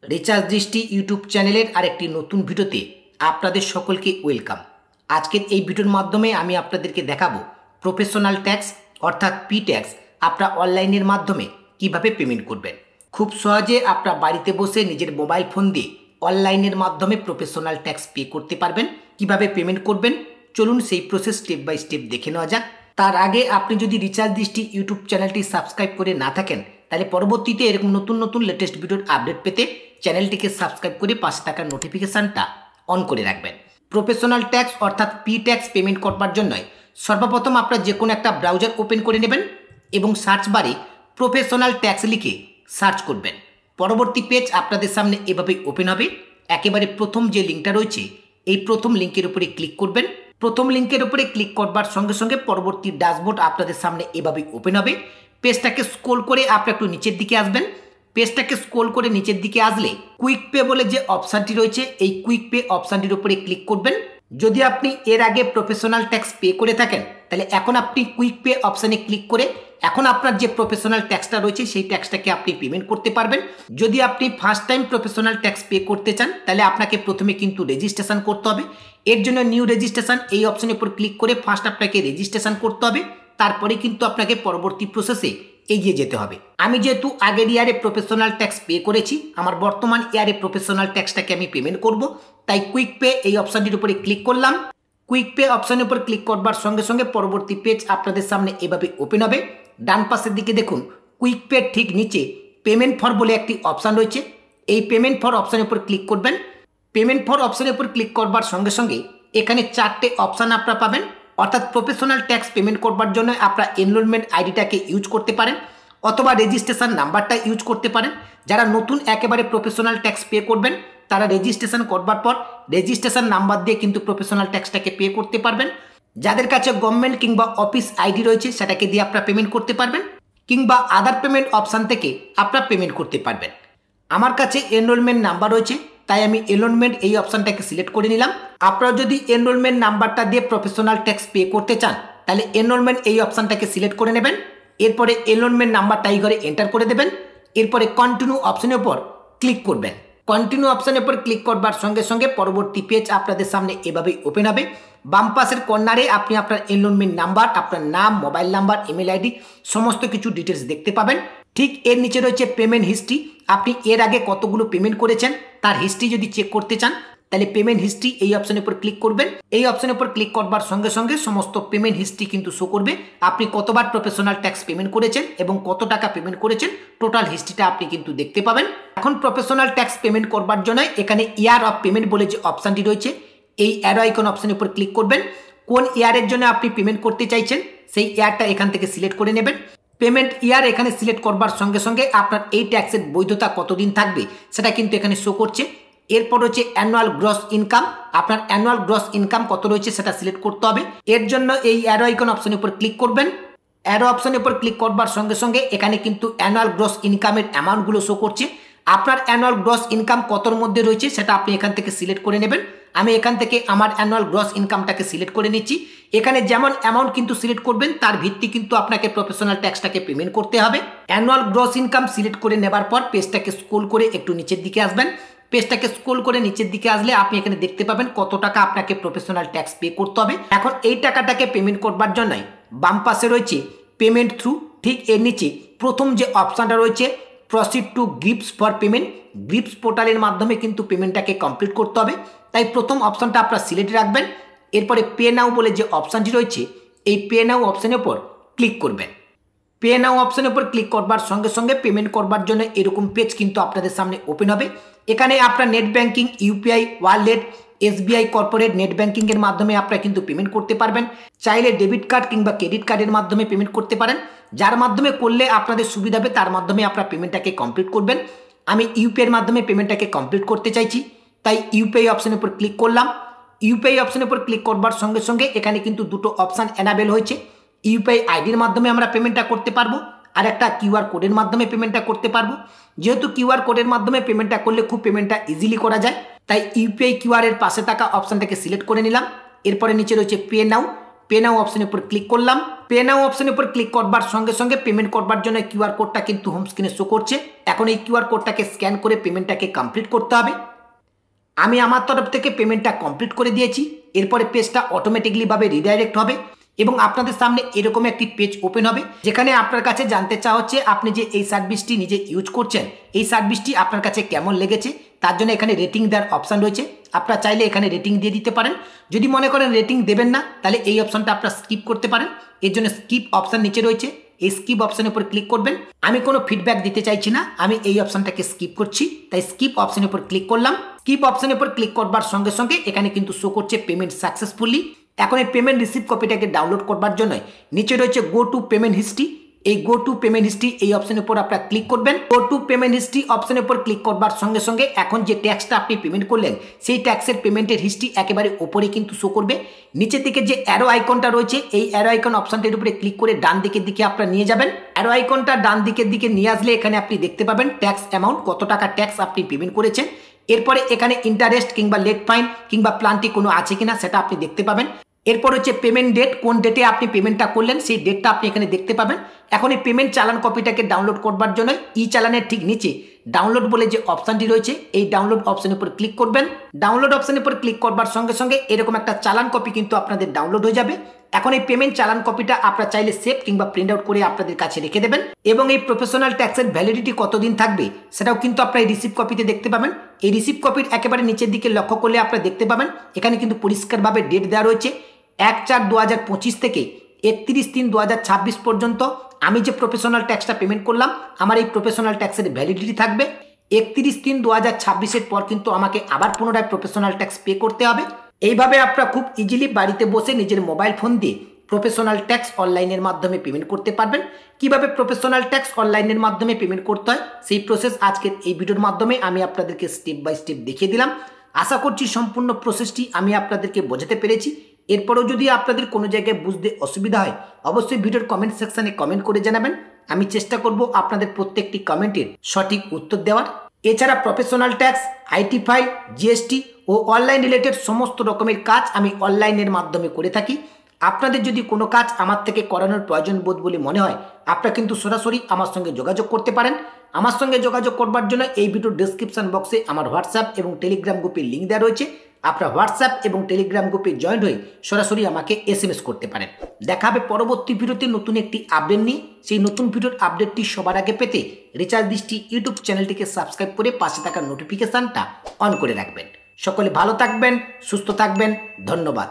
Recharge দৃষ্টি YouTube চ্যানেলের আরেকটি নতুন ভিডিওতে আপনাদের সকলকে ওয়েলকাম। আজকের এই ভিডিওর মাধ্যমে আমি আপনাদেরকে দেখাবো প্রফেশনাল ট্যাক্স অর্থাৎ পি ট্যাক্স আপনারা অনলাইনের মাধ্যমে কিভাবে পেমেন্ট করবেন। খুব সহজে আপনারা বাড়িতে বসে নিজের মোবাইল ফোন দিয়ে অনলাইনের মাধ্যমে প্রফেশনাল ট্যাক্স পে করতে পারবেন। কিভাবে পেমেন্ট করবেন চলুন সেই প্রসেস স্টেপ বাই স্টেপ দেখে নেওয়া যাক। তার আগে আপনি যদি রিচার্জ দৃষ্টি ইউটিউব চ্যানেলটি সাবস্ক্রাইব করে না থাকেন তাহলে পরবর্তীতে এরকম নতুন নতুন লেটেস্ট ভিডিওর আপডেট পেতে চ্যানেলটিকে সাবস্ক্রাইব করে পাশে থাকা নোটিফিকেশানটা অন করে রাখবেন। প্রফেশনাল ট্যাক্স অর্থাৎ পি ট্যাক্স পেমেন্ট করবার জন্য সর্বপ্রথম আপনারা যে কোনো একটা ব্রাউজার ওপেন করে নেবেন এবং সার্চ বারে প্রফেশনাল ট্যাক্স লিখে সার্চ করবেন। পরবর্তী পেজ আপনাদের সামনে এভাবে ওপেন হবে। একেবারে প্রথম যে লিঙ্কটা রয়েছে এই প্রথম লিঙ্কের উপরে ক্লিক করবেন। প্রথম লিঙ্কের উপরে ক্লিক করবার সঙ্গে সঙ্গে পরবর্তী ড্যাশবোর্ড আপনাদের সামনে এভাবে ওপেন হবে। পেজটাকে স্ক্রল করে আপনারা একটু নিচের দিকে আসবেন। পেজটাকে স্ক্রল করে নিচের দিকে আসলে কুইক পে বলে যে অপশানটি রয়েছে এই কুইক পে অপশানটির উপরে ক্লিক করবেন। যদি আপনি এর আগে প্রফেশনাল ট্যাক্স পে করে থাকেন তাহলে এখন আপনি কুইক পে অপশানে ক্লিক করে এখন আপনার যে প্রফেশনাল ট্যাক্সটা রয়েছে সেই ট্যাক্সটাকে আপনি পেমেন্ট করতে পারবেন। যদি আপনি first time professional tax pay করতে চান তাহলে আপনাকে প্রথমে কিন্তু রেজিস্ট্রেশন করতে হবে। এর জন্য নিউ রেজিস্ট্রেশন এই অপশানের উপর ক্লিক করে ফার্স্ট আপনাকে রেজিস্ট্রেশন করতে হবে। তারপরে কিন্তু আপনাকে পরবর্তী প্রসেসে এগিয়ে যেতে হবে। আমি যেহেতু আগের ইয়ারে প্রফেশনাল ট্যাক্স পে করেছি আমার বর্তমান ইয়ারে প্রফেশনাল ট্যাক্সটাকে আমি পেমেন্ট করব, তাই কুইক পে এই অপশানটির উপরে ক্লিক করলাম। কুইক পে অপশানের উপর ক্লিক করবার সঙ্গে সঙ্গে পরবর্তী পেজ আপনাদের সামনে এভাবে ওপেন হবে। ডান পাশের দিকে দেখুন কুইক পে ঠিক নিচে পেমেন্ট ফর বলে একটি অপশান রয়েছে। এই পেমেন্ট ফর অপশানের উপর ক্লিক করবেন। পেমেন্ট ফর অপশানের উপর ক্লিক করবার সঙ্গে সঙ্গে এখানে চারটে অপশান আপনারা পাবেন। অর্থাৎ প্রফেশনাল ট্যাক্স পেমেন্ট করবার জন্য আপনারা এনরোলমেন্ট আইডিটাকে ইউজ করতে পারেন অথবা রেজিস্ট্রেশন নাম্বারটা ইউজ করতে পারেন। যারা নতুন একেবারে প্রফেশনাল ট্যাক্স পে করবেন তারা রেজিস্ট্রেশন করবার পর রেজিস্ট্রেশন নাম্বার দিয়ে কিন্তু প্রফেশনাল ট্যাক্সটাকে পে করতে পারবেন। যাদের কাছে গভর্নমেন্ট কিংবা অফিস আইডি রয়েছে সেটাকে দিয়ে আপনারা পেমেন্ট করতে পারবেন কিংবা আদার পেমেন্ট অপশান থেকে আপনারা পেমেন্ট করতে পারবেন। আমার কাছে এনরোলমেন্ট নাম্বার রয়েছে তাই আমি এনরোলমেন্ট এই অপশানটাকে সিলেক্ট করে নিলাম। আপনারা যদি এনরোলমেন্ট নাম্বারটা দিয়ে প্রফেশনাল ট্যাক্স পে করতে চান তাহলে এনরোলমেন্ট এই অপশানটাকে সিলেক্ট করে নেবেন। এরপরে এনরোলমেন্ট নাম্বারটা এই ঘরে এন্টার করে দেবেন। এরপরে কন্টিনিউ অপশানের উপর ক্লিক করবেন। কন্টিনিউ অপশানের উপর ক্লিক করবার সঙ্গে সঙ্গে পরবর্তী পেজ আপনাদের সামনে এভাবেই ওপেন হবে। বাম পাশের কর্নারে আপনি আপনার এনরোলমেন্ট নাম্বার, আপনার নাম, মোবাইল নাম্বার, ইমেল আইডি সমস্ত কিছু ডিটেলস দেখতে পাবেন। ঠিক এর নিচে রয়েছে পেমেন্ট হিস্ট্রি। আপনি এর আগে কতগুলো পেমেন্ট করেছেন তার হিস্ট্রি যদি চেক করতে চান তাহলে পেমেন্ট হিস্ট্রি এই অপশানের উপর ক্লিক করবেন। এই অপশানের উপর ক্লিক করবার সঙ্গে সঙ্গে সমস্ত পেমেন্ট হিস্ট্রি কিন্তু শো করবে। আপনি কতবার প্রফেশনাল ট্যাক্স পেমেন্ট করেছেন এবং কত টাকা পেমেন্ট করেছেন টোটাল হিস্ট্রিটা আপনি কিন্তু দেখতে পাবেন। এখন প্রফেশনাল ট্যাক্স পেমেন্ট করবার জন্য এখানে ইয়ার অফ পেমেন্ট বলে যে অপশানটি রয়েছে এই অ্যারো আইকন অপশানের উপর ক্লিক করবেন। কোন ইয়ারের জন্য আপনি পেমেন্ট করতে চাইছেন সেই ইয়ারটা এখান থেকে সিলেক্ট করে নেবেন। পেমেন্ট ইয়ার এখানে সিলেক্ট করবার সঙ্গে সঙ্গে আপনার এই ট্যাক্সের বৈধতা কতদিন থাকবে সেটা কিন্তু এখানে শো করছে। এরপর রয়েছে অ্যানুয়াল গ্রস ইনকাম। আপনার অ্যানুয়াল গ্রস ইনকাম কত রয়েছে সেটা সিলেক্ট করতে হবে। এর জন্য এই অ্যারো আইকন অপশনের উপর ক্লিক করবেন। অ্যারো অপশনের উপর ক্লিক করবার সঙ্গে সঙ্গে এখানে কিন্তু অ্যানুয়াল গ্রস ইনকামের অ্যামাউন্টগুলো শো করছে। আপনার অ্যানুয়াল গ্রস ইনকাম কতর মধ্যে রয়েছে সেটা আপনি এখান থেকে সিলেক্ট করে নেবেন। আমি এখান থেকে আমার অ্যানুয়াল গ্রস ইনকামটাকে সিলেক্ট করে নিচ্ছি। এখানে যেমন অ্যামাউন্ট কিন্তু সিলেক্ট করবেন তার ভিত্তি কিন্তু আপনাকে প্রফেশনাল ট্যাক্সটাকে পেমেন্ট করতে হবে। অ্যানুয়াল গ্রস ইনকাম সিলেক্ট করে নেবার পর পেজটাকে স্ক্রল করে একটু নিচের দিকে আসবেন। পেজটাকে স্ক্রল করে নিচের দিকে আসলে আপনি এখানে দেখতে পাবেন কত টাকা আপনাকে প্রফেশনাল ট্যাক্স পে করতে হবে। এখন এই টাকাটাকে পেমেন্ট করবার জন্য বাম পাশে রয়েছে পেমেন্ট থ্রু। ঠিক এর নিচে প্রথম যে অপশানটা রয়েছে proceed to grips for payment, grips পোর্টালের মাধ্যমে কিন্তু পেমেন্টটাকে কমপ্লিট করতে হবে। তাই প্রথম অপশানটা আপনারা সিলেক্ট রাখবেন। এরপরে পে নাও বলে যে অপশানটি রয়েছে এই পে নাও অপশানের উপর ক্লিক করবেন। পে নাও অপশানের উপর ক্লিক করবার সঙ্গে সঙ্গে পেমেন্ট করবার জন্য এরকম পেজ কিন্তু আপনাদের সামনে ওপেন হবে। এখানে আপনার net banking, UPI, wallet, SBI corporate net ব্যাঙ্কিংয়ের মাধ্যমে আপনারা কিন্তু পেমেন্ট করতে পারবেন। চাইলে ডেবিট কার্ড কিংবা ক্রেডিট কার্ডের মাধ্যমে পেমেন্ট করতে পারেন। যার মাধ্যমে করলে আপনাদের সুবিধা হবে তার মাধ্যমে আপনারা পেমেন্টটাকে কমপ্লিট করবেন। আমি ইউপিআইয়ের মাধ্যমে পেমেন্টটাকে কমপ্লিট করতে চাইছি তাই ইউপিআই অপশানের উপর ক্লিক করলাম। ইউপিআই অপশানের উপর ক্লিক করবার সঙ্গে সঙ্গে এখানে কিন্তু দুটো অপশান এনাবেল হয়েছে। ইউপিআই আইডির মাধ্যমে আমরা পেমেন্টটা করতে পারবো আর একটা কিউআর কোডের মাধ্যমে পেমেন্টটা করতে পারবো। যেহেতু কিউআর কোডের মাধ্যমে পেমেন্টটা করলে খুব পেমেন্টটা ইজিলি করা যায় তাই ইউপিআই কিউআর এর পাশে থাকা অপশানটাকে সিলেক্ট করে নিলাম। এরপরে নিচে রয়েছে পে নাও। পে নাও অপশনের উপর ক্লিক করলাম। পে নাও অপশনের উপর ক্লিক করবার সঙ্গে সঙ্গে পেমেন্ট করবার জন্য কিউআর কোডটা কিন্তু হোম স্ক্রিনে শো করছে। এখন এই কিউআর কোডটাকে স্ক্যান করে পেমেন্টটাকে কমপ্লিট করতে হবে। আমি আমার তরফ থেকে পেমেন্টটা কমপ্লিট করে দিয়েছি। এরপরে পেজটা অটোমেটিকলি ভাবে রিডাইরেক্ট হবে এবং আপনাদের সামনে এরকম একটি পেজ ওপেন হবে, যেখানে আপনার কাছে জানতে চাওয়া হচ্ছে আপনি যে এই সার্ভিসটি নিজে ইউজ করছেন, এই সার্ভিসটি আপনার কাছে কেমন লেগেছে। তার জন্য এখানে রেটিং দেওয়ার অপশান রয়েছে। আপনারা চাইলে এখানে রেটিং দিয়ে দিতে পারেন। যদি মনে করেন রেটিং দেবেন না, তাহলে এই অপশানটা আপনারা স্কিপ করতে পারেন। এর জন্য স্কিপ অপশান নিচে রয়েছে, এই স্কিপ অপশানের উপর ক্লিক করবেন। আমি কোনো ফিডব্যাক দিতে চাইছি না, আমি এই অপশানটাকে স্কিপ করছি, তাই স্কিপ অপশানের উপর ক্লিক করলাম। স্কিপ অপশানের উপর ক্লিক করবার সঙ্গে সঙ্গে এখানে কিন্তু শো করছে পেমেন্ট সাকসেসফুলি। এখন এই পেমেন্ট রিসিভ কপিটাকে ডাউনলোড করবার জন্য নিচে রয়েছে গো টু পেমেন্ট হিস্ট্রি। এই গো টু পেমেন্ট হিস্ট্রি এই অপশনের উপর আপনারা ক্লিক করবেন। গো টু পেমেন্ট হিস্ট্রি অপশনের উপর ক্লিক করবার সঙ্গে সঙ্গে এখন যে ট্যাক্সটা আপনি পেমেন্ট করলেন সেই ট্যাক্সের পেমেন্টের হিস্ট্রি একেবারে উপরে কিন্তু শো করবে। নিচের দিকে যে অ্যারো আইকনটা রয়েছে এই অ্যারো আইকন অপশনটির উপরে ক্লিক করে ডান দিকের দিকে আপনারা নিয়ে যাবেন। অ্যারো আইকনটা ডান দিকের দিকে নিয়ে আসলে এখানে আপনি দেখতে পাবেন ট্যাক্স অ্যামাউন্ট, কত টাকা ট্যাক্স আপনি পেমেন্ট করেছেন। এরপরে এখানে ইন্টারেস্ট কিংবা লেট ফাইন কিংবা প্লান্টি কোনো আছে কিনা সেটা আপনি দেখতে পাবেন। এরপর হচ্ছে পেমেন্ট ডেট, কোন ডেটে আপনি পেমেন্টটা করলেন সেই ডেটটা আপনি এখানে দেখতে পাবেন। এখন এই পেমেন্ট চালান কপিটাকে ডাউনলোড করবার জন্য ই চালানের ঠিক নিচে ডাউনলোড বলে যে অপশানটি রয়েছে এই ডাউনলোড অপশনের উপর ক্লিক করবেন। ডাউনলোড অপশনের উপর ক্লিক করবার সঙ্গে সঙ্গে এরকম একটা চালান কপি কিন্তু আপনাদের ডাউনলোড হয়ে যাবে। এখন এই পেমেন্ট চালান কপিটা আপনারা চাইলে সেভ কিংবা প্রিন্ট আউট করে আপনাদের কাছে রেখে দেবেন এবং এই প্রফেশনাল ট্যাক্সের ভ্যালিডিটি কতদিন থাকবে সেটাও কিন্তু আপনারা এই রিসিভ কপিতে দেখতে পাবেন। এই রিসিভ কপির একেবারে নিচের দিকে লক্ষ্য করলে আপনারা দেখতে পাবেন এখানে কিন্তু পরিষ্কারভাবে ডেট দেওয়া রয়েছে 1/4/2025 থেকে 31/3/2026 পর্যন্ত আমি যে প্রফেশনাল ট্যাক্সটা পেমেন্ট করলাম আমার এই প্রফেশনাল ট্যাক্সের ভ্যালিডিটি থাকবে। 31/3/2026 পর কিন্তু আমাকে আবার পুনরায় প্রফেশনাল ট্যাক্স পে করতে হবে। এইভাবে আপনারা খুব ইজিলি বাড়িতে বসে নিজের মোবাইল ফোন দিয়ে প্রফেশনাল ট্যাক্স অনলাইনের মাধ্যমে পেমেন্ট করতে পারবেন। কিভাবে প্রফেশনাল ট্যাক্স অনলাইনের মাধ্যমে পেমেন্ট করতে হয় সেই প্রসেস আজকের এই ভিডিওর মাধ্যমে আমি আপনাদেরকে স্টেপ বাই স্টেপ দেখিয়ে দিলাম। আশা করছি সম্পূর্ণ প্রসেসটি আমি আপনাদেরকে বোঝাতে পেরেছি। এরপরেও যদি আপনাদের কোনো জায়গায় বুঝতে অসুবিধা হয় অবশ্যই ভিডিওর কমেন্ট সেকশনে কমেন্ট করে জানাবেন। আমি চেষ্টা করব আপনাদের প্রত্যেকটি কমেন্টের সঠিক উত্তর দেওয়ার। এছাড়া professional tax, IT file, GST ও অনলাইন রিলেটেড সমস্ত রকমের কাজ আমি অনলাইনের মাধ্যমে করে থাকি। আপনাদের যদি কোনো কাজ আমার থেকে করানোর প্রয়োজন বোধ বলে মনে হয় আপনারা কিন্তু সরাসরি আমার সঙ্গে যোগাযোগ করতে পারেন। আমার সঙ্গে যোগাযোগ করবার জন্য এই ভিডিওর ডেসক্রিপশন বক্সে আমার হোয়াটসঅ্যাপ এবং টেলিগ্রাম গ্রুপের লিঙ্ক দেওয়া রয়েছে। আপনারা হোয়াটসঅ্যাপ এবং টেলিগ্রাম গ্রুপে জয়েন্ট হয়ে সরাসরি আমাকে SMS করতে পারেন। দেখা হবে পরবর্তী ভিডিওতে নতুন একটি আপডেট নিয়ে। সেই নতুন ভিডিওর আপডেটটি সবার আগে পেতে রিচার্জ দৃষ্টি ইউটিউব চ্যানেলটিকে সাবস্ক্রাইব করে পাশে থাকা নোটিফিকেশানটা অন করে রাখবেন। সকলে ভালো থাকবেন, সুস্থ থাকবেন, ধন্যবাদ।